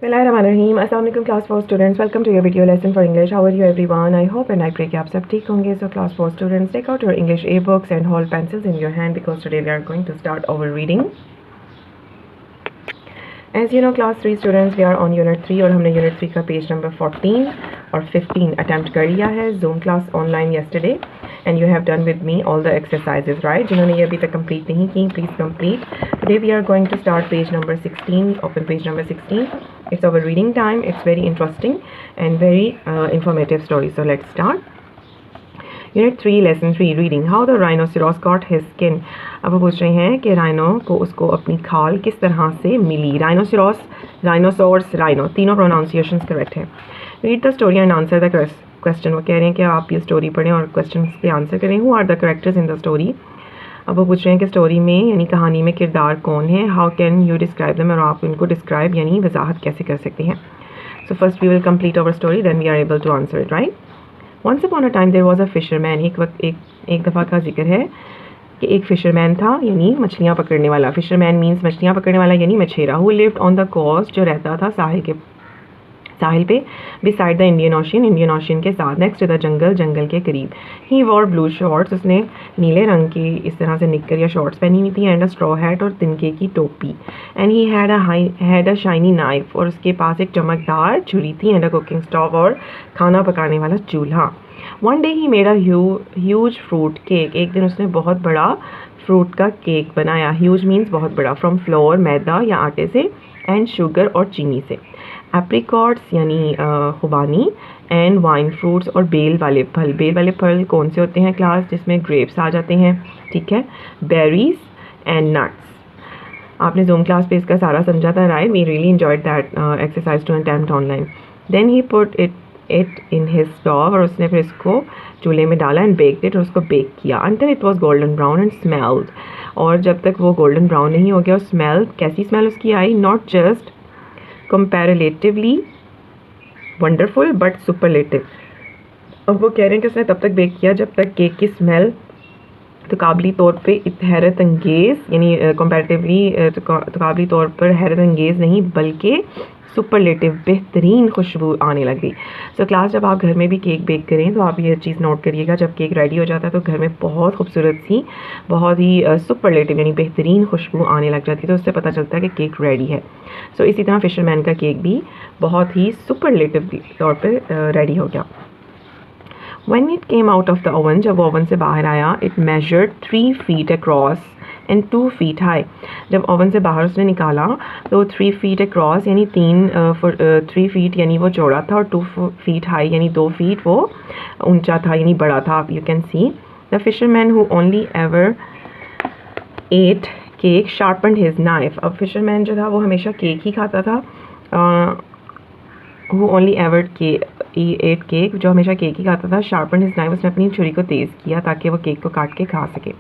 Bismillahirrahmanirrahim. Assalamu alaikum class 4 students. Welcome to your video lesson for English. How are you everyone? I hope and I pray कि आप सब ठीक होंगे. So class 4 students, take out your English A-books and hold pencils in your hand because today we are going to start our reading. As you know class 3 students, we are on unit 3 और हमने unit 3 का page number 14 और 15 attempt कर लिया है. Zoom class online yesterday and you have done with me all the exercises, right? जिन्होंने ये अभी तक complete नहीं की, please complete. Today we are going to start page number 16. Open page number 16. It's our reading time. It's very interesting and very informative story. So let's start. Unit 3 lesson 3 reading. How the rhinoceros got his skin. अब वो पूछ रहे हैं कि rhino को उसको अपनी खाल किस तरह से मिली. राइनोसेरोस, राइनोसोर्स, राइनो तीनों प्रोनाउंसिएशंस करेक्ट है. Read the story and answer the question. वो कह रहे हैं कि आप ये स्टोरी पढ़ें और क्वेश्चन पे आंसर करें. Who are the characters in the story. अब वो पूछ रहे हैं कि स्टोरी में यानी कहानी में किरदार कौन है. How can you describe them. और आप इनको डिस्क्राइब यानी वजाहत कैसे कर सकते हैं. So first we will complete our story then we are able to answer it, right. Once upon a time there was a fisherman. एक दफ़ा का जिक्र है कि एक फिशरमैन था यानी मछलियाँ पकड़ने वाला. फिशरमैन मीन्स मछलियाँ पकड़ने वाला यानी मछेरा. Who lived on the coast, जो रहता था साहिल पे, बिसाइड द इंडियन ओशियन के साथ. नेक्स्ट टू द जंगल के करीब. ही वॉर ब्लू शॉर्ट्स, उसने नीले रंग की इस तरह से निक्कर या शॉर्ट्स पहनी हुई थी. एंड अ स्ट्रॉ हैट, और तिनके की टोपी. And he had a shiny knife, और उसके पास एक चमकदार छुरी थी. एंड अ कुकिंग स्टोव, और खाना पकाने वाला चूल्हा. One day he made a huge fruit cake. एक दिन उसने बहुत बड़ा फ्रूट का केक बनाया. ह्यूज मीन्स बहुत बड़ा. फ्रॉम फ्लोर, मैदा या आटे से. एंड शुगर, और चीनी से. एप्रिकॉट्स यानी खुबानी. एंड वाइन फ्रूट्स, और बेल वाले फल. बेल वाले फल कौन से होते हैं क्लास, जिसमें ग्रेप्स आ जाते हैं, ठीक है. Berries and nuts. आपने जूम क्लास पे इसका सारा समझा था, right. We really enjoyed that exercise to attempt online. Then he put it in his stove, और उसने फिर इसको चूल्हे में डाला. एंड बेक्ड इट, और उसको बेक किया. Until it was golden brown and smelled, और जब तक वो गोल्डन ब्राउन नहीं हो गया. और स्मेल, कैसी स्मेल उसकी आई. Not just comparatively wonderful but superlative. अब वो कह रहे हैं कि उसने तब तक बेक किया जब तक केक की स्मेल तकाबली तौर पे हैरत अंगेज़ यानी कंपैरेटिवली तकाबली तौर पर हैरत अंगेज़ नहीं बल्कि सुपरलेटिव बेहतरीन खुशबू आने लग गई. सो क्लास जब आप घर में भी केक बेक करें तो आप ये चीज़ नोट करिएगा, जब केक रेडी हो जाता है तो घर में बहुत खूबसूरत सी, बहुत ही सुपरलेटिव यानी बेहतरीन खुशबू आने लग जाती है. तो उससे पता चलता है कि केक रेडी है. सो इसी तरह फिशरमैन का केक भी बहुत ही सुपरलेटिव तौर पर रेडी हो गया. When it came out of the oven, जब वो ओवन से बाहर आया, it measured 3 feet across and 2 feet high. जब ओवन से बाहर उसने निकाला तो 3 feet across यानी 3 feet यानी वो चौड़ा था, और 2 feet high यानी 2 feet वो ऊंचा था यानी बड़ा था. You can see the fisherman who only ever ate cake sharpened his knife. अब फिशरमैन जो था वो हमेशा केक ही खाता था. who only ever ate cake, जो हमेशा केक ही खाता था. sharpened his knife, उसने अपनी छुरी को तेज़ किया ताकि वो केक को काट के खा सके.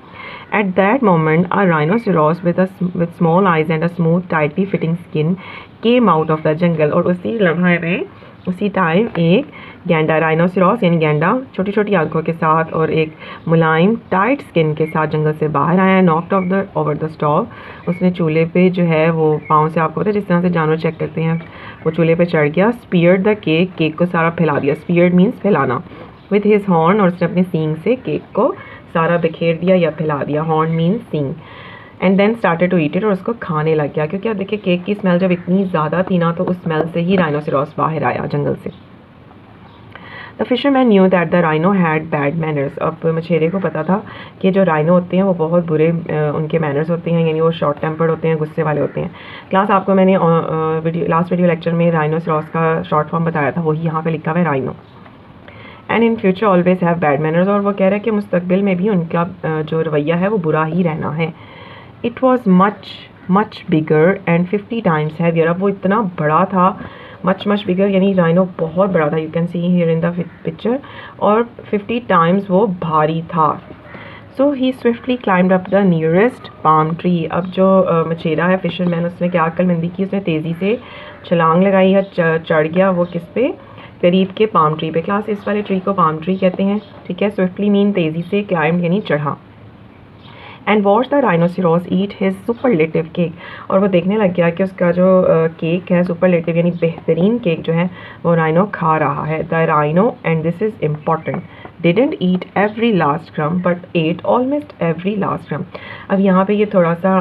At that moment, a rhinoceros with small eyes and a smooth, tightly fitting skin came out of the jungle. और उसी लम्हे में, उसी टाइम एक गैंडा, राइनोसेरोस यानी गैंडा, छोटी छोटी आंखों के साथ और एक मुलायम टाइट स्किन के साथ जंगल से बाहर आया. Knocked of over the stove, उसने चूल्हे पे जो है वो पाँव से, आपको पता है जिस तरह से जानवर चेक करते हैं, वो चूल्हे पे चढ़ गया. स्पीयर्ड द केक को सारा फैला दिया. स्पीयर्ड मीन्स फैलाना. विथ हिज हॉर्न, और उसने अपने सींग से केक को सारा बिखेर दिया या फैला दिया. हॉर्न मीन्स सींग. And then started to eat it, और उसको खाने लग गया. क्योंकि आप देखिए केक की स्मेल जब इतनी ज़्यादा थी ना, तो उस स्मेल से ही राइनोसेरोस बाहर आया जंगल से. The fisherman new that the rhino had bad manners. अब मछेरे को पता था कि जो राइनो होते हैं वो बहुत बुरे उनके मैनर्स होते हैं, यानी वो शॉर्ट टेम्पर्ड होते हैं, गुस्से वाले होते हैं. क्लास आपको मैंने लास्ट वीडियो लेक्चर में राइनोसेरोस का शॉर्ट फॉर्म बताया था, वही यहाँ पे लिखा हुआ है rhino. And in future always have bad manners, और वो कह रहा है कि मुस्तकबिल में भी उनका जो रवैया है वो बुरा ही रहना है. It was much bigger and 50 times heavier. अब वो इतना बड़ा था, मच बिगर यानी राइनो बहुत बड़ा था. You can see here in the picture. और 50 times वो भारी था. So he swiftly climbed up the nearest palm tree. अब जो मछेरा है फिशरमैन, उसने क्या अक्लमंदी की, उसने तेज़ी से छलांग लगाई या चढ़ गया वो किस पे, करीब के पाम ट्री पे. क्लास इस वाले ट्री को पाम ट्री कहते हैं, ठीक है. स्विफ्टली मीन तेज़ी से, क्लाइम्ड यानी चढ़ा. And watch the rhinoceros eat his superlative cake, और वो देखने लग गया कि उसका जो केक है सुपरलेटिव यानी बेहतरीन केक जो है वो राइनो खा रहा है. The rhino, and this is important, didn't eat every last crumb but ate almost every last crumb. अब यहाँ पे ये थोड़ा सा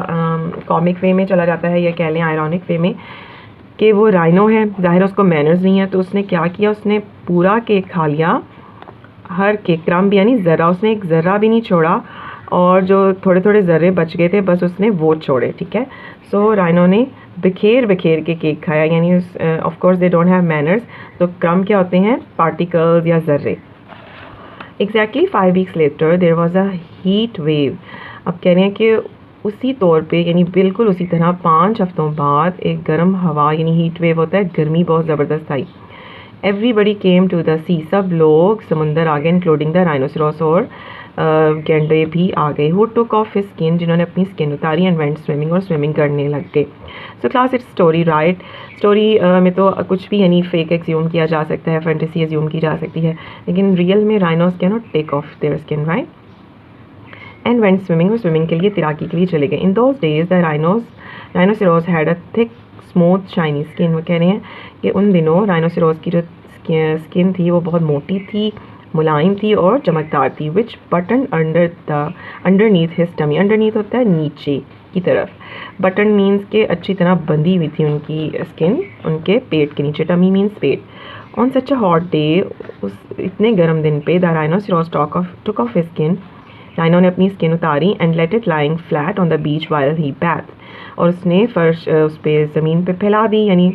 कॉमिक वे में चला जाता है, या कह लें आयरॉनिक वे में, कि वो राइनो है, ज़ाहिर उसको मैनर्स नहीं है, तो उसने क्या किया, उसने पूरा केक खा लिया, हर केक क्रम्ब यानी ज़रा, उसने एक ज़रा भी नहीं छोड़ा, और जो थोड़े थोड़े ज़र्रे बच गए थे बस उसने वो छोड़े. ठीक है, सो राइनो ने बिखेर बिखेर के केक खाया, यानी of course they don't have manners, तो क्रम्ब क्या होते हैं, पार्टिकल्स या ज़र्रे. Exactly 5 weeks later there was a heat wave. अब कह रहे हैं कि उसी तौर पे यानी बिल्कुल उसी तरह 5 हफ्तों बाद एक गर्म हवा यानी हीट वेव होता है, गर्मी बहुत ज़बरदस्त आई. Everybody came to the sea, सब लोग समुंदर आ गए, इंक्लूडिंग द राइनोसोरस, और गैंडे भी आ गए. Who took off his skin, जिन्होंने अपनी स्किन उतारी, एंड वेंट स्विमिंग, और स्विमिंग करने लग गए. So class it's story right. Story में तो कुछ भी यानी फेक एज्यूम किया जा सकता है, फैंटेसी एज्यूम की जा सकती है, लेकिन रियल में rhinos can not take off their skin, right. And went swimming, और स्विमिंग के लिए, तैराकी के लिए चले गए. In those days the rhinoceros had a thick smooth shiny skin. वो कह रहे हैं कि उन दिनों राइनोसिरोस की जो स्किन थी वो बहुत मोटी थी, मुलायम थी और चमकदार थी. Which buttoned underneath his tummy, underneath होता है नीचे की तरफ, बटन मीन्स के अच्छी तरह बंधी हुई थी उनकी स्किन उनके पेट के नीचे, टमी मीन्स पेट. On such a hot day, उस इतने गर्म दिन पे, the rhinoceros took off his skin, rhino ने अपनी स्किन उतारी, and let it lying flat on the beach while he bathed, और उसने फर्श उस पर ज़मीन पे फैला दी, यानी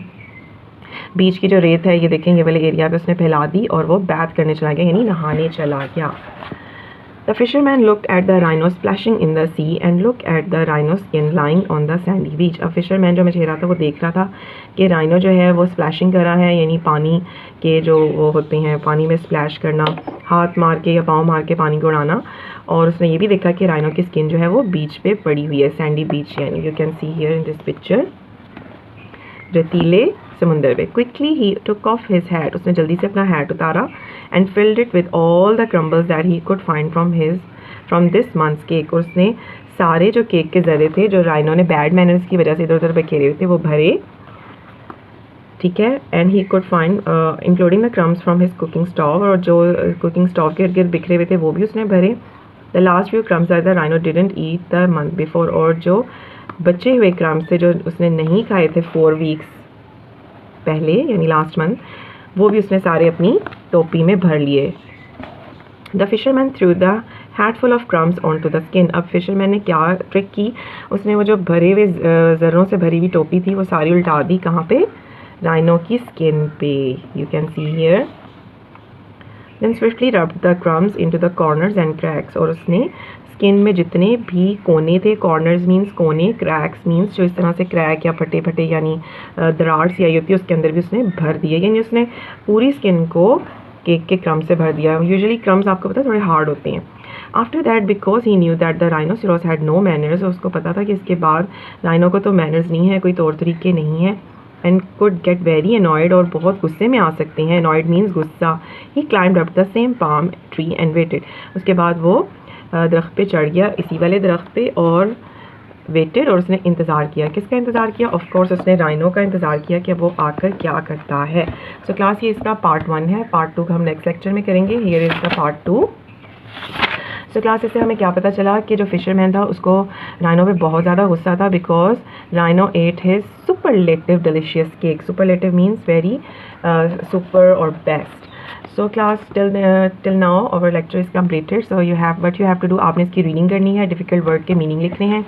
बीच की जो रेत है ये देखें, ये वाले एरिया पे उसने फैला दी, और वो बैथ करने चला गया यानी नहाने चला गया. The fisherman looked at the rhino splashing in the sea and looked at the rhino's skin lying on the sandy beach. अब फिशरमैन जो मैं कह रहा था वो देख रहा था कि राइनो जो है वो स्प्लैशिंग कर रहा है, यानी पानी के जो वो होते हैं, पानी में स्प्लैश करना, हाथ मार के या पाँव मार के पानी को उड़ाना, और उसने ये भी देखा कि राइनो की स्किन जो है वो बीच पे पड़ी हुई है, सैंडी बीच, यानी you can see here in this picture, रेतीले समुंदर पे. क्विकली ही टुक ऑफ हिज हैट, उसने जल्दी से अपना हैट उतारा, and filled it with all the crumbles that he could find from this months cake. और उसने सारे जो केक के ज़रे थे जो राइनो ने बैड मैनर्स की वजह से इधर उधर बिखेरे हुए थे वो भरे. ठीक है, and he could find including the crumbs from his cooking stove, और जो कुकिंग स्टोव के इर्द गिर्द बिखरे हुए थे वो भी उसने भरे. The last few crumbs that the rhino didn't eat the month before, और जो बचे हुए क्रम्स थे जो उसने नहीं खाए थे 4 वीक्स पहले यानी लास्ट मंथ, वो भी उसने सारे अपनी टोपी में भर लिए. The fisherman threw the hatful of crumbs on to the skin. अब फिशरमैन ने क्या ट्रिक की, उसने वो जो भरे हुए ज़र्रों से भरी हुई टोपी थी वो सारी उल्टा दी, कहाँ पे, राइनो की स्किन पे, you can see here. Then swiftly rubbed the crumbs into the corners and cracks, और उसने स्किन में जितने भी कोने थे, कॉर्नर्स मीन्स कोने, क्रैक्स मीन्स जो इस तरह से क्रैक या फटे फटे यानी दरार सी आई होती है उसके अंदर भी उसने भर दिए, यानी उसने पूरी स्किन को केक के क्रम्स से भर दिया. यूजुअली क्रम्स आपको पता है थोड़े हार्ड होते हैं. After that, because he knew that the rhinoceros had no manners, उसको पता था कि इसके बाद राइनो को तो मैनर्स नहीं है, कोई तौर तरीके नहीं है, and could get very annoyed, और बहुत गुस्से में आ सकते हैं, अनॉयड मीन्स गुस्सा. He climbed up the same palm tree and waited, उसके बाद वो दरख्त पे चढ़ गया, इसी वाले दरख्त पे, और वेटेड, और उसने इंतज़ार किया. किसका इंतज़ार किया? ऑफ कोर्स उसने राइनो का इंतज़ार किया कि वो आकर क्या करता है. सो क्लास ये इसका पार्ट 1 है, पार्ट 2 का हम नेक्स्ट लेक्चर में करेंगे. Here is the part 2. So class इससे हमें क्या पता चला कि जो फिशरमैन था उसको राइनो पे बहुत ज़्यादा गुस्सा था, because rhino at his superlative delicious cake. Superlative means very super और best. So class till now our lecture is completed. So what you have to do, आपने इसकी रीडिंग करनी है, डिफ़िकल्ट वर्ड के मीनिंग लिखने हैं,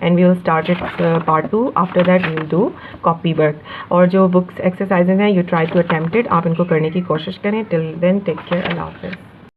and we will start it part 2. After that we will do copy work, और जो books exercises हैं you try to attempt it, आप इनको करने की कोशिश करें. टिल देन टेक केयर, अल्लाह हाफ़िज़.